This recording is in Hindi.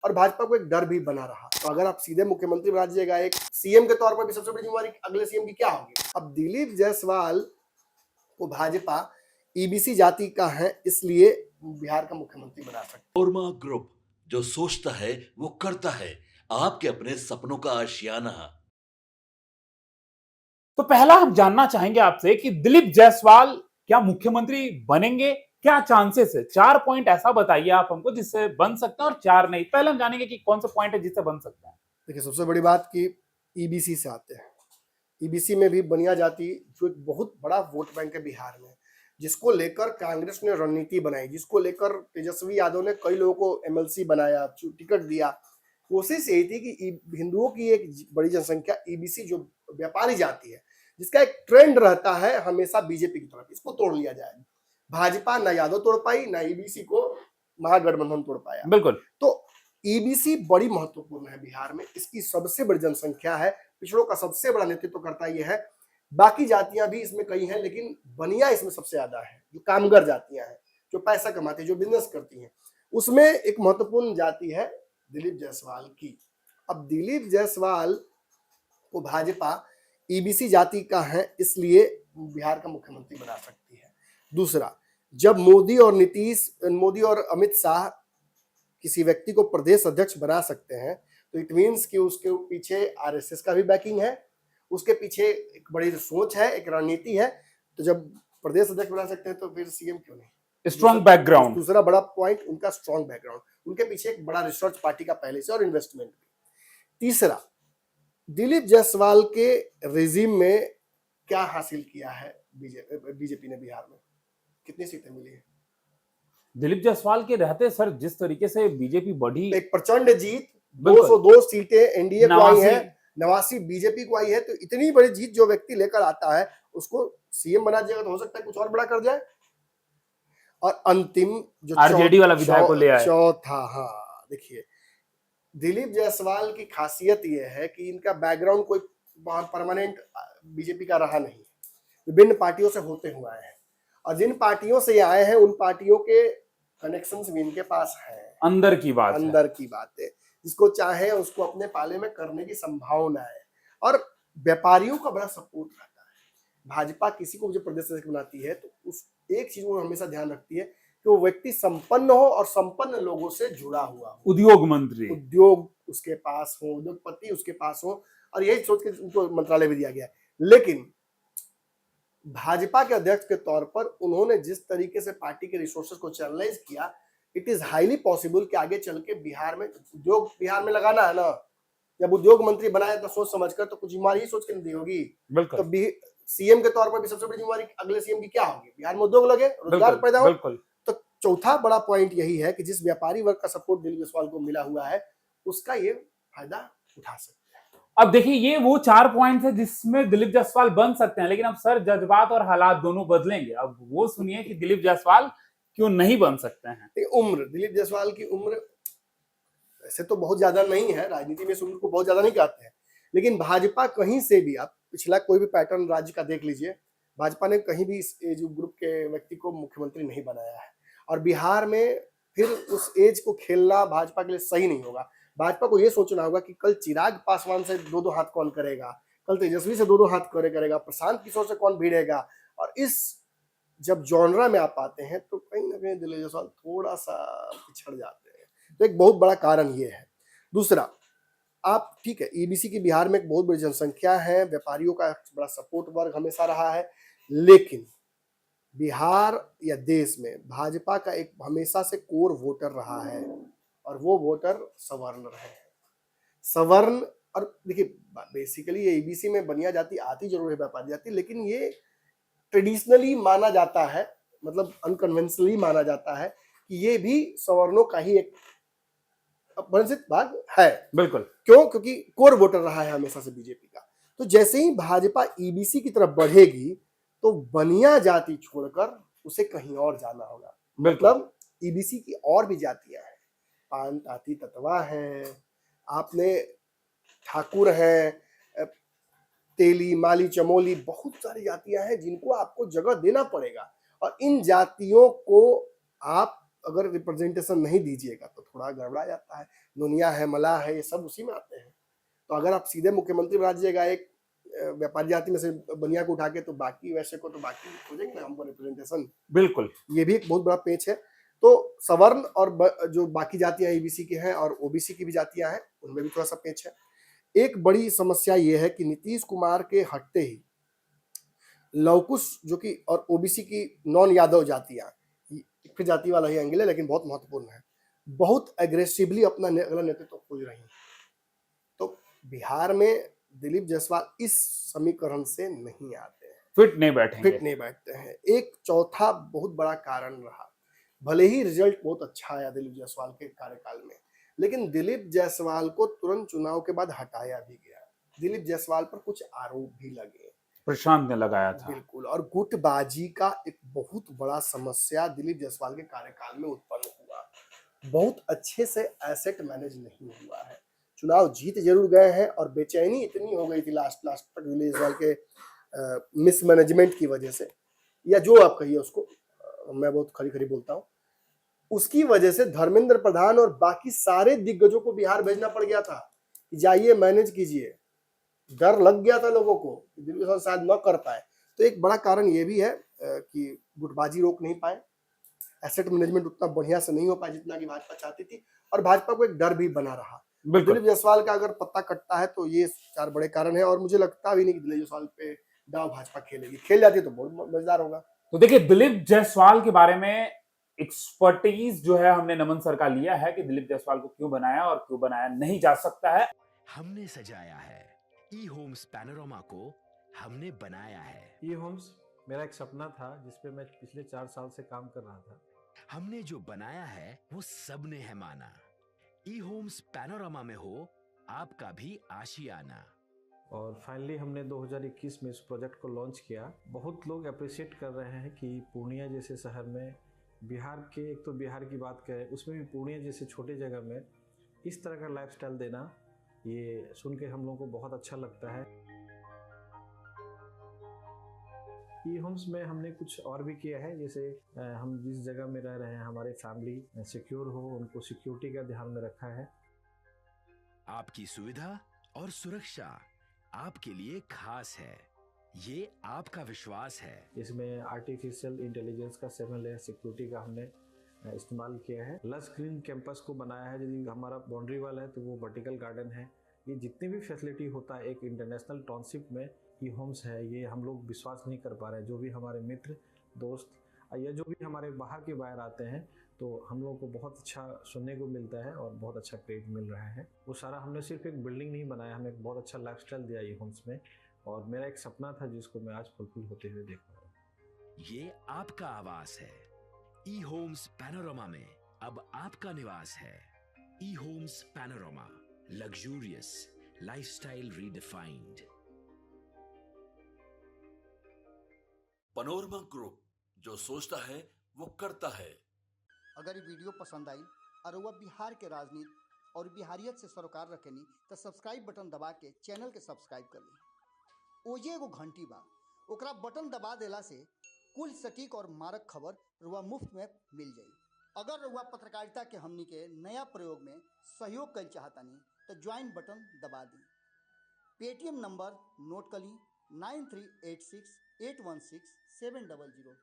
और भाजपा को एक डर भी बना रहा। तो अगर आप सीधे मुख्यमंत्री बना दीजिएगा, एक सीएम के तौर पर भी सबसे बड़ी जिम्मेवारी अगले सीएम की क्या होगी। अब दिलीप जायसवाल को भाजपा ईबीसी जाति का है, इसलिए बिहार का मुख्यमंत्री बना सकते। ओरमा ग्रुप, जो सोचता है वो करता है, आपके अपने सपनों का आशियाना। तो पहला हम जानना चाहेंगे आपसे कि दिलीप जायसवाल क्या मुख्यमंत्री बनेंगे, क्या चांसेस है। 4 पॉइंट ऐसा बताइए आप हमको जिससे बन सकते हैं और 4 नहीं। पहले हम जानेंगे कि कौन सा पॉइंट है जिससे बन सकते हैं। देखिए, सबसे बड़ी बात कि ईबीसी से आते हैं। ईबीसी में भी बनिया जाति जो एक बहुत बड़ा वोट बैंक है बिहार में, जिसको लेकर कांग्रेस ने रणनीति बनाई, जिसको लेकर तेजस्वी यादव ने कई लोगों को एमएलसी बनाया, टिकट दिया। कोशिश यही थी कि हिंदुओं की एक बड़ी जनसंख्या ईबीसी जो व्यापारी जाति है, जिसका एक ट्रेंड रहता है हमेशा बीजेपी की तरफ, इसको तोड़ लिया जाए। भाजपा ना यादव तोड़ पाई, ना ईबीसी को महागठबंधन तोड़ पाया। बिल्कुल। तो ईबीसी बड़ी महत्वपूर्ण है बिहार में, इसकी सबसे बड़ी जनसंख्या है, पिछड़ों का सबसे बड़ा नेतृत्व करता यह है। बाकी जातियां भी इसमें कई हैं, लेकिन बनिया इसमें सबसे ज्यादा है, जो कामगर जातियां हैं, जो पैसा कमाती है, जो बिजनेस करती हैं। उसमें एक महत्वपूर्ण जाति है दिलीप जायसवाल की। अब दिलीप जायसवाल को भाजपा ईबीसी जाति का है, इसलिए बिहार का मुख्यमंत्री बना सकती है। दूसरा, जब मोदी और अमित शाह किसी व्यक्ति को प्रदेश अध्यक्ष बना सकते हैं, तो इट मीन्स कि उसके पीछे आरएसएस का भी बैकिंग है, उसके पीछे एक बड़ी सोच है, एक रणनीति है। तो जब प्रदेश अध्यक्ष बना सकते हैं तो फिर सीएम क्यों नहीं। Strong background. दूसरा बड़ा पॉइंट उनका स्ट्रॉन्ग बैकग्राउंड, उनके पीछे एक बड़ा रिसर्च पार्टी का पहले से और इन्वेस्टमेंट भी। तीसरा, दिलीप जायसवाल के रेजिम में क्या हासिल किया है बीजेपी ने बिहार में, कितनी सीटें मिली है। दिलीप जायसवाल के रहते सर जिस तरीके से बीजेपी बढ़ी, एक प्रचंड जीत, 202 सीटें एनडीए को आई है, 89 बीजेपी को आई है। तो इतनी बड़ी जीत जो व्यक्ति लेकर आता है, उसको सीएम बना दिया तो हो सकता है कुछ और बड़ा कर जाए। और अंतिम जो आरजेडी वाला विधायक को ले आए, चौथा, हाँ देखिए, दिलीप जायसवाल की खासियत यह है कि इनका बैकग्राउंड कोई परमानेंट बीजेपी का रहा नहीं, विभिन्न पार्टियों से होते हुए आए हैं, और जिन पार्टियों से आए हैं उन पार्टियों के कनेक्शंस भी इनके पास हैं। अंदर की बात है, जिसको चाहे उसको अपने पाले में करने की संभावना है। और व्यापारियों का बड़ा सपोर्ट रहता है। भाजपा किसी को जो प्रदेश अध्यक्ष बनाती है तो उस एक चीज को हमेशा ध्यान रखती है कि वो व्यक्ति संपन्न हो और संपन्न लोगों से जुड़ा हुआ हो, उद्योग मंत्री, उद्योग उसके पास हो, उद्योगपति उसके पास हो, और यही सोच के उनको मंत्रालय भी दिया गया है। लेकिन भाजपा के अध्यक्ष के तौर पर उन्होंने जिस तरीके से पार्टी के रिसोर्सेज को चैनलाइज किया, इट इज हाईली पॉसिबल कि आगे चल के बिहार में उद्योग, बिहार में लगाना है ना, जब उद्योग मंत्री बनाए तो सोच समझकर, तो कुछ जिम्मेवारी ही सोच के नहीं दी होगी। तो सीएम के तौर पर भी सबसे बड़ी जिम्मेवारी अगले सीएम की क्या होगी, बिहार में उद्योग लगे, रोजगार पैदा हो। तो चौथा बड़ा पॉइंट यही है कि जिस व्यापारी वर्ग का सपोर्ट दिलीप जायसवाल को मिला हुआ है, उसका ये फायदा उठा सकते हैं। अब देखिए, ये वो 4 पॉइंट है जिसमें दिलीप जायसवाल बन सकते हैं, लेकिन अब सर जज्बात और हालात दोनों बदलेंगे। अब वो सुनिए कि दिलीप जायसवाल क्यों नहीं बन सकते हैं। उम्र, दिलीप जायसवाल की उम्र ऐसे तो बहुत ज्यादा नहीं है, राजनीति में उम्र को बहुत ज्यादा नहीं कहते हैं, लेकिन भाजपा कहीं से भी, आप पिछला कोई भी पैटर्न राज्य का देख लीजिए, भाजपा ने कहीं भी इस एज ग्रुप के व्यक्ति को मुख्यमंत्री नहीं बनाया है। और बिहार में फिर उस एज को खेलना भाजपा के लिए सही नहीं होगा। भाजपा को यह सोचना होगा कि कल चिराग पासवान से दो हाथ कौन करेगा, कल तेजस्वी से दो हाथ करेगा, प्रशांत किशोर से कौन भिड़ेगा। और इस जब जॉनरा में आप आते हैं तो कहीं ना कहीं दिलीप जायसवाल थोड़ा सा पिछड़ जाते हैं। तो एक बहुत बड़ा कारण ये है। दूसरा, आप ठीक है, ईबीसी की बिहार में एक बहुत बड़ी जनसंख्या है, व्यापारियों का बड़ा सपोर्ट वर्ग हमेशा रहा है, लेकिन बिहार या देश में भाजपा का एक हमेशा से कोर वोटर रहा है, और वो वोटर सवर्ण रहे हैं। सवर्ण, और देखिए बेसिकली ये ईबीसी में बनिया जाति आती जरूर है, व्यापारी जाति, लेकिन ये ट्रेडिशनली माना जाता है, मतलब अनकन्वेंशनली माना जाता है कि ये भी सवर्णों का ही एक वंचित भाग है। बिल्कुल। क्यों? क्योंकि कोर वोटर रहा है हमेशा से बीजेपी का। तो जैसे ही भाजपा ईबीसी की तरफ बढ़ेगी तो बनिया जाति छोड़कर उसे कहीं और जाना होगा। मतलब ईबीसी की और भी जातियां हैं, पान ताती ततवा हैं, आपने ठाकुर हैं, तेली माली चमोली, बहुत सारी जातियां हैं जिनको आपको जगह देना पड़ेगा। और इन जातियों को आप अगर रिप्रेजेंटेशन नहीं दीजिएगा तो थोड़ा गड़बड़ा जाता है। नोनिया है, मलाह है, ये सब उसी में आते हैं। तो अगर आप सीधे मुख्यमंत्री बना दीजिएगा एक व्यापारी जाति में से बनिया को उठा के, तो बाकी वैसे को तो बाकी हो जाएंगे ना हमको रिप्रेजेंटेशन। बिल्कुल, ये भी एक बहुत बड़ा पेच है। तो सवर्ण और जो बाकी जातियां ईबीसी के हैं और ओबीसी की भी जातियां हैं, उनमें भी थोड़ा सा पेच है। एक बड़ी समस्या ये है कि नीतीश कुमार के हटते ही लवकुश जो कि और ओबीसी की नॉन यादव जातियां, फिर जाति वाला ही एंगल है लेकिन बहुत महत्वपूर्ण है, बहुत एग्रेसिवली अपना अगला नेतृत्व खोज रही हैं। तो बिहार में दिलीप जायसवाल इस समीकरण से नहीं आते हैं, फिट नहीं बैठते हैं। एक चौथा बहुत बड़ा कारण रहा, भले ही रिजल्ट बहुत अच्छा आया दिलीप जायसवाल के कार्यकाल में, लेकिन दिलीप जायसवाल को तुरंत चुनाव के बाद हटाया भी गया। दिलीप जायसवाल पर कुछ आरोप भी लगे, प्रशांत ने लगाया था। बिल्कुल। और गुटबाजी का एक बहुत बड़ा समस्या दिलीप जायसवाल के कार्यकाल में उत्पन्न हुआ। बहुत अच्छे से एसेट मैनेज नहीं हुआ है। चुनाव जीत जरूर गए हैं और बेचैनी इतनी हो गई थी लास्ट तक दिलीप जायसवाल के मिसमैनेजमेंट की वजह से, या जो आप कहिए उसको, मैं बहुत खरी बोलता हूँ, उसकी वजह से धर्मेंद्र प्रधान और बाकी सारे दिग्गजों को बिहार भेजना पड़ गया था कि जाइए मैनेज कीजिए। डर लग गया था लोगों को कि दिलीप जायसवाल शायद न कर पाए। तो एक बड़ा कारण ये भी है कि गुटबाजी रोक नहीं पाए, एसेट मैनेजमेंट उतना बढ़िया से नहीं हो पाया जितना कि भाजपा चाहती थी, और भाजपा को एक डर भी बना रहा। दिलीप जायसवाल का अगर पत्ता कटता है तो ये 4 बड़े कारण है, और मुझे लगता भी नहीं कि दिलीप जायसवाल पे दाव भाजपा खेलेगी। खेल जाती तो बहुत मजेदार होगा। तो देखिए, दिलीप जायसवाल के बारे में एक्सपर्टीज जो है हमने नमन सर का लिया है कि दिलीप जायसवाल को क्यों बनाया और क्यों बनाया नहीं जा सकता है। हमने सजाया है ई होम्स पैनोरमा को, हमने बनाया है। ई होम्स मेरा एक सपना था जिसपे मैं पिछले 4 साल से काम कर रहा था। हमने जो बनाया है वो सबने है माना। ई होम्स पैनोरमा में हो आपका भी आशियाना। और फाइनली हमने 2021 में इस प्रोजेक्ट को लॉन्च किया। बहुत लोग अप्रिशिएट कर रहे हैं कि पूर्णिया जैसे शहर में, बिहार के, एक तो बिहार की बात करें उसमें भी पूर्णिया जैसे छोटे जगह में इस तरह का लाइफस्टाइल देना, ये सुन के हम लोगों को बहुत अच्छा लगता है। ई होम्स में हमने कुछ और भी किया है, जैसे हम जिस जगह में रह रहे हैं हमारे फैमिली सिक्योर हो, उनको सिक्योरिटी का ध्यान में रखा है। आपकी सुविधा और सुरक्षा आपके लिए खास है, ये आपका विश्वास है। इसमें आर्टिफिशियल इंटेलिजेंस का 7 लेयर सिक्योरिटी का हमने इस्तेमाल किया है। लस ग्रीन कैंपस को बनाया है। यदि हमारा बाउंड्री वाल है तो वो वर्टिकल गार्डन है। ये जितनी भी फैसिलिटी होता है एक इंटरनेशनल टाउनशिप में ई होम्स है, ये हम लोग विश्वास नहीं कर पा रहे हैं। जो भी हमारे मित्र दोस्त या जो भी हमारे बाहर के बाहर आते हैं तो हम लोगों को बहुत अच्छा सुनने को मिलता है और बहुत अच्छा क्रेडिट मिल रहा है। वो सारा हमने सिर्फ एक बिल्डिंग नहीं बनाया, हमें एक बहुत अच्छा लाइफस्टाइल दिया ई होम्स में, और मेरा एक सपना था जिसको मैं आज फुलफिल होते हुए देख रहा हूँ। ये आपका आवास है। ई होम्स पैनोरमा में अब आपका निवास है। E homes Panorama, luxurious lifestyle redefined. Panorama group, जो सोचता है वो करता है। अगर ये वीडियो पसंद आई और वह बिहार के राजनीति और बिहारियत से सरोकार रखेनी तो सब्सक्राइब बटन दबा के चैनल के सब्सक्राइब कर ली। ओजे एगो घंटी बा, ओकरा बटन दबा देला से कुल सटीक और मारक खबर रुआ मुफ्त में मिल जाई। अगर रुआ पत्रकारिता के हमनी के नया प्रयोग में सहयोग कर चाहतानी तो ज्वाइन बटन दबा दी। पेटीएम नंबर नोट कर ली 9386816700।